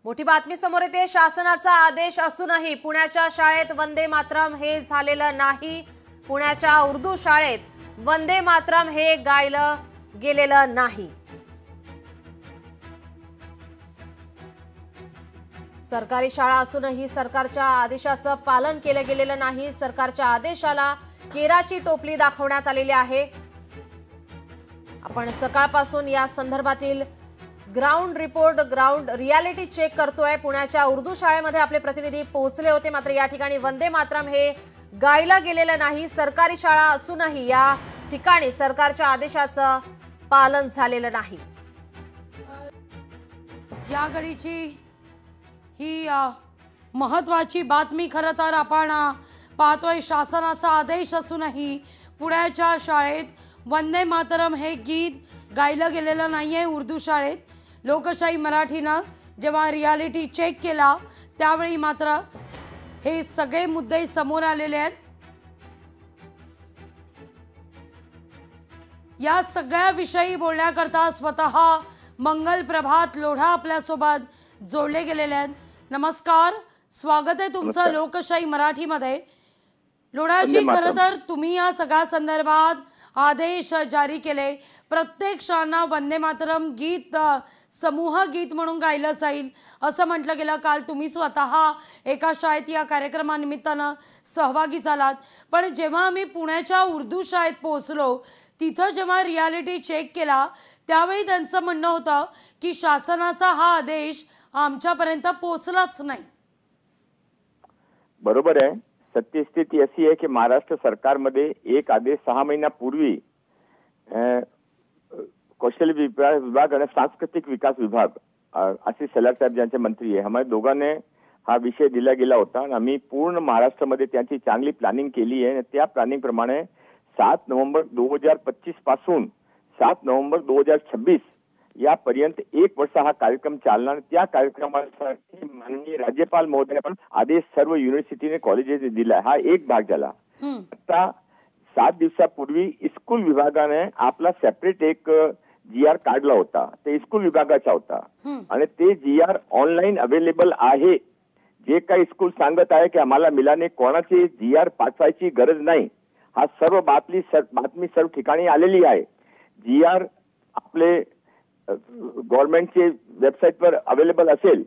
मोठी बातमी समोर येते। शासनाचा आदेश असूनही पुण्याच्या शाळेत वंदे मातरम हे झालेलं नाही। पुण्याच्या उर्दू शाळेत वंदे मातरम हे गायलं गेलेलं नाही। सरकारी शाळा असूनही सरकारच्या आदेशाचं पालन केलं गेलेलं नाही। सरकारच्या आदेशाला केराची टोपली दाखवण्यात आलेली आहे। आपण सकाळपासून या संदर्भातील ground report, ground reality check करतोय। पुण्याच्या उर्दू शाळेमध्ये आपले प्रतिनिधी पोहोचले होते, मात्र या ठिकाणी वंदे मातरम हे गायलं गेलेलं नाही। सरकारी शाळा असूनही या ठिकाणी सरकारच्या आदेशाचं पालन झालेलं नाही। या घडीची ही महत्त्वाची बातमी खरं तर आपण पाहतोय। शासनाचा आदेश असूनही पुण्याच्या शाळेत वंदे मातरम हे गीत गायलं गेलेलं नाहीये। उर्दू शाळेत लोकशाही मराठीनं जेव्हा रियालिटी चेक केला त्यावेळी मात्र हे सगळे मुद्दे समोर आलेले आहेत। या सगळ्या विषयी बोलण्याकरता स्वतः मंगल प्रभात लोढा आपल्यासोबत जोडले गेलेले आहेत। नमस्कार, स्वागत आहे तुमचं लोकशाही मराठीमध्ये। लोढाजी, खरं तर तुम्ही या सगळ्या संदर्भात आदेश जारी केले। प्रत्येक शाळांना वंदे मातरम गीत समूह गीत म्हणून गायलं जाईल असं म्हटलं गेलं। काल तुम्ही स्वतः एका शाळेत या कार्यक्रमानिमित्तानं सहभागी झालात, पण जेव्हा आम्ही पुण्याच्या उर्दू शाळेत पोहोचलो तिथं जेव्हा रियालिटी चेक केला त्यावेळी त्यांचं म्हणणं होतं की शासनाचा हा आदेश आमच्यापर्यंत पोहोचलाच नाही। बरोबर आहे। सत्यस्थिती अशी आहे की महाराष्ट्र सरकारमध्ये एक आदेश 6 महिन्यापूर्वी कौशल्य विभाग आणि सांस्कृतिक विकास विभाग आशिष शेलार साहेब ज्यांचे मंत्री आहे, आम्हाला दोघांनी हा विषय दिला गेला होता आणि आम्ही पूर्ण महाराष्ट्रामध्ये त्यांची चांगली प्लॅनिंग केली आहे। त्या प्लॅनिंग प्रमाणे 7 नोव्हेंबर 2025 पासून 7 नोव्हेंबर 2026 यापर्यंत 1 वर्ष हा कार्यक्रम चालणार। त्या कार्यक्रमासाठी माननीय राज्यपाल महोदय पण आदेश सर्व युनिव्हर्सिटीने कॉलेजेस दिला। हा एक भाग झाला। आता 7 दिवसापूर्वी स्कूल विभागाने आपला सेपरेट एक GR काढला होता। ते स्कूल विभागाचा होता आणि ते GR ऑनलाईन अवेलेबल आहे। जे काही स्कूल सांगत आहे की आम्हाला मिळाले, कोणाची GR पाठवायची गरज नाही। हा सर्व बातमी सर्व ठिकाणी आलेली आहे। GR आपले गव्हर्नमेंटचे वेबसाईटवर अवेलेबल असेल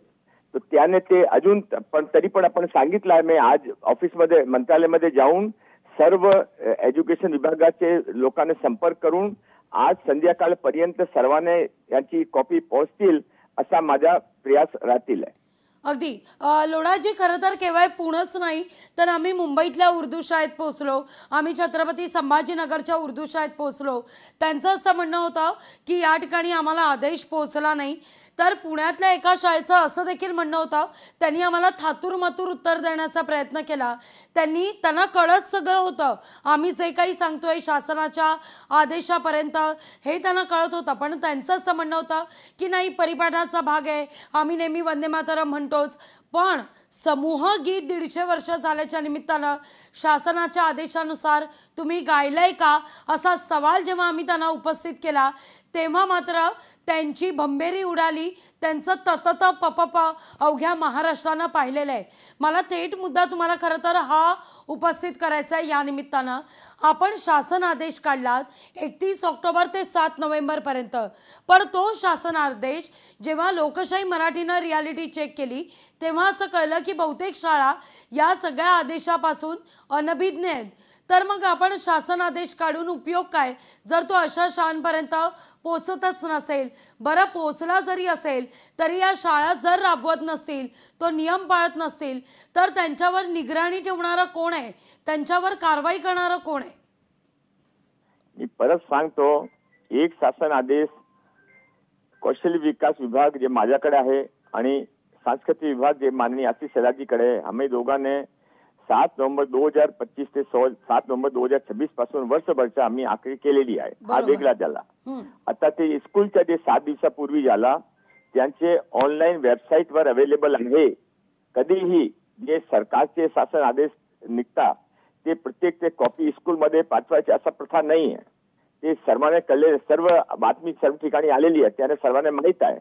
तर त्याने ते अजून पण तरी पण आपण सांगितलं आहे। मी आज ऑफिसमध्ये मंत्रालयामध्ये जाऊन सर्व एज्युकेशन विभागाचे लोकांनी संपर्क करून आज संध्याकाळपर्यंत सर्वांना यांची कॉपी पोहोचतील असा माझा प्रयास राहतील। अगदी लोढाजी, खरं तर केवळ पुणेच नाही तर आम्ही मुंबईतल्या उर्दू शाळेत पोहोचलो, आम्ही छत्रपती संभाजीनगरच्या उर्दू शाळेत पोहोचलो। त्यांचं असं म्हणणं होतं की या ठिकाणी आम्हाला आदेश पोहोचला नाही। तर पुण्यातल्या एका शाळेचं असं देखील म्हणणं होतं, त्यांनी आम्हाला थातूरमातूर उत्तर देण्याचा प्रयत्न केला। त्यांना कळत सगळं होतं, आम्ही जे काही सांगतोय शासनाच्या आदेशापर्यंत हे त्यांना कळत होतं, पण त्यांचं असं म्हणणं होतं की नाही, परिपाठाचा भाग आहे, आम्ही नेहमी वंदे मातरम म्हणतोच, पण समूह गीत 150 वर्ष झाल्याच्या निमित्तानं शासनाच्या आदेशानुसार तुम्ही गायलंय का असा सवाल जेव्हा आम्ही त्यांना उपस्थित केला तेव्हा मात्र त्यांची भंबेरी उडाली। त्यांचं ततत पपप अवघ्या महाराष्ट्रानं पाहिलेलं आहे। मला थेट मुद्दा तुम्हाला खरं तर हा उपस्थित करायचा आहे। या निमित्तानं आपण शासन आदेश काढलात 31 ऑक्टोबर ते 7 नोव्हेंबर पर्यंत, पण तो शासन आदेश जेव्हा लोकशाही मराठीनं रियालिटी चेक केली तेव्हा असं कळलं की बहुतेक शाळा या सगळ्या आदेशापासून अनभिज्ञ आहेत। तर मग आपण शासन आदेश काढून उपयोग काय जर तो अशा शाळांपर्यंत पोहोचतच नसेल? बरं, पोहोचला जरी असेल तरी या शाळा जर राबवत नसतील, तो नियम पाळत नसतील तर त्यांच्यावर निगराणी ठेवणारा कोण आहे? त्यांच्यावर कारवाई करणारा कोण आहे? मी परत सांगतो, एक शासन आदेश कौशल्य विकास विभाग जे माझ्याकडे आहे आणि सांस्कृतिक विभाग जे माननीय आशिष शेलारजीकडे आहे, आम्ही दोघांनी 7 नोव्हेंबर 2025 ते 7 नोव्हेंबर 2026 पासून वर्षभरच्या आम्ही आखणी केलेली आहे। हा वेगळा झाला। आता ते स्कूलच्या जे 7 दिवसापूर्वी झाला त्यांचे ऑनलाईन वेबसाईटवर अवेलेबल आहे। कधीही जे सरकारचे शासन आदेश निघता ते प्रत्येक ते कॉपी स्कूलमध्ये पाठवायची असा प्रथा नाही आहे। ते सर्वांना कळले, सर्व बातमी सर्व ठिकाणी आलेली आहे, त्याने सर्वांना माहित आहे.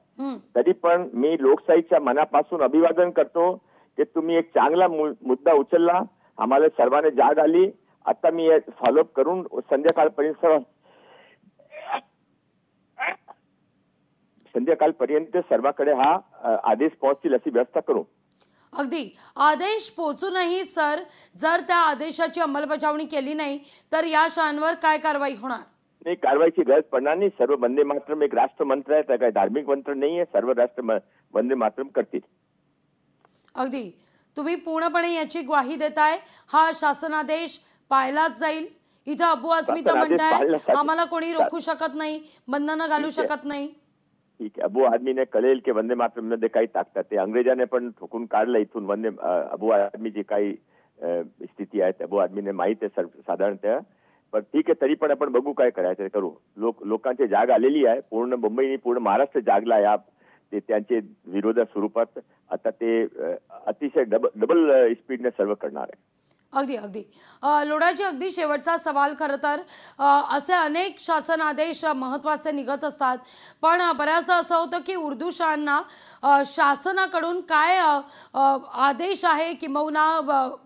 तरी पण मी लोकशाहीच्या मनापासून अभिवादन करतो की तुम्ही एक चांगला मुद्दा उचलला, आम्हाला सर्वांना जाग आली. आता मी फॉलोअप करून संध्याकाळपर्यंत सर्वांकडे हा आदेश पोहोचतील अशी व्यवस्था करू. अगदी आदेश पोहोचूनही सर जर त्या आदेशाची अंमलबजावणी केली नाही तर या शाळांवर काय कारवाई होणार? नाही, कारवाईची गरज पडणार नाही. सर्व वंदे मातरम एक राष्ट्रमंत्र आहे, काही धार्मिक मंत्र नाही आहे. सर्व राष्ट्र वंदे मातरम करतील. अगदी तुम्ही पूर्णपणे याची ग्वाही देताय, हा शासनादेश पाळलाच जाईल. इथं अबू आझमी तर म्हणताय आम्हाला कोणी रोखू शकत नाही, बंधनं घालू शकत नाही. ठीक आहे, अबू आझमीने कळेल की वंदे मातरम मध्ये काही टाकतात ते. अंग्रेजाने पण ठोकून काढलं इथून वंदे अबू आझमीची काही स्थिती आहे, अबू आझमीने माहित आहे साधारणतः. पण ठीक आहे, तरी पण आपण बघू काय करायचं करू. लोकांची जाग आलेली आहे, पूर्ण मुंबई पूर्ण महाराष्ट्र जागला या ते त्यांचे विरोधा स्वरूपात. आता ते अतिशय डबल स्पीडने सर्व करणार आहे. अगदी अगदी लोढाजी, अगदी शेवटचा सवाल. खरं तर असे अनेक शासन आदेश महत्त्वाचे निघत असतात, पण बऱ्याचदा असं होतं की उर्दू शाळांना शासनाकडून काय आदेश आहे किंबहुना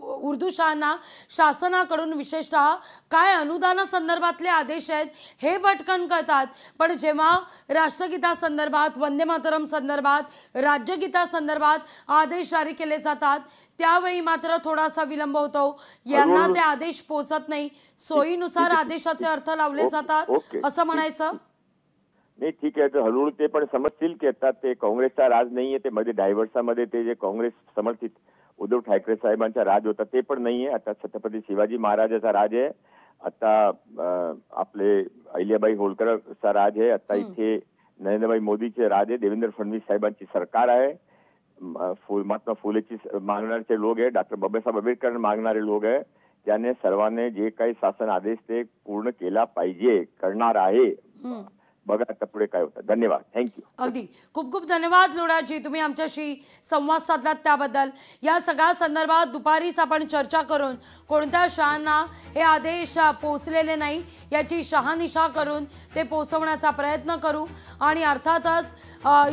उर्दू शाळांना शासनाकडून विशेषतः काय अनुदानासंदर्भातले आदेश आहेत हे पटकन कळतात, पण जेव्हा राष्ट्रगीतासंदर्भात, वंदे मातरम संदर्भात, राज्यगीतासंदर्भात आदेश जारी केले जातात त्यावेळी मात्र थोडासा विलंब होतो. यांना ते आदेश पोहोचत नाही, सोयीनुसार आदेशाचे अर्थ लावले जातात असं म्हणायचं? नाही, ठीक आहे, तर हळूहळू ते पण समजतील की आता ते काँग्रेसचा राज नाहीये. ते मध्ये डायव्हर्सामध्ये ते जे काँग्रेस समर्थित उद्धव ठाकरे साहेबांचा राज होता ते पण नाहीये. आता छत्रपती शिवाजी महाराजाचा राज आहे, आता आपले अहिल्याबाई होळकरचा राज आहे, आता इथे नरेंद्रभाई मोदीचे राज आहे, देवेंद्र फडणवीस साहेबांची सरकार आहे, महात्मा फुलेची मागणारे लोक आहे, डॉक्टर बाबासाहेब आंबेडकर मागणारे लोक आहे. त्याने सर्वांनी जे काही शासन आदेश ते पूर्ण केला पाहिजे, करणार आहे. बघा आता पुढे काय होतं. धन्यवाद, थँक्यू. अगदी खूप खूप धन्यवाद लोढाजी, तुम्ही आमच्याशी संवाद साधलात त्याबद्दल. या सगळ्या संदर्भात दुपारीच आपण चर्चा करून कोणत्या शाळांना हे आदेश पोहोचलेले नाही याची शहानिशा करून ते पोहोचवण्याचा प्रयत्न करू. आणि अर्थातच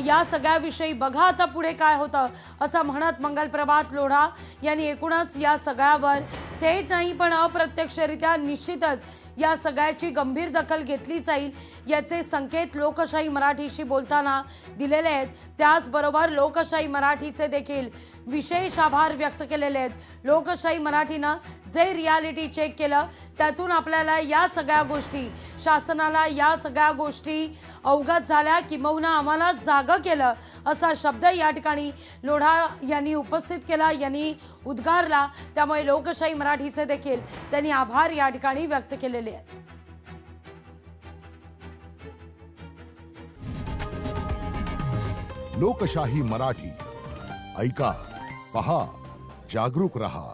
या सगळ्याविषयी बघा आता पुढे काय होतं असं म्हणत मंगलप्रभात लोढा यांनी एकूणच या सगळ्यावर थेट नाही पण अप्रत्यक्षरित्या निश्चितच या सगळ्याची गंभीर दखल घेतली जाईल याचे संकेत लोकशाही मराठीशी बोलताना दिलेले आहेत. त्याचबरोबर लोकशाही मराठीचे देखील विशेष आभार व्यक्त केलेले आहेत. लोकशाही मराठीनं जे रियालिटी चेक केलं त्यातून आपल्याला या सगळ्या गोष्टी, शासनाला या सगळ्या गोष्टी अवगत झाल्या किंबहुना आम्हाला जागं केलं असा शब्द या ठिकाणी लोढा यांनी उपस्थित केला, यांनी उद्गारला. त्यामुळे लोकशाही मराठीचे देखील त्यांनी आभार या ठिकाणी व्यक्त केलेले आहेत. लोकशाही मराठी ऐका, पहा, जागरूक रहा.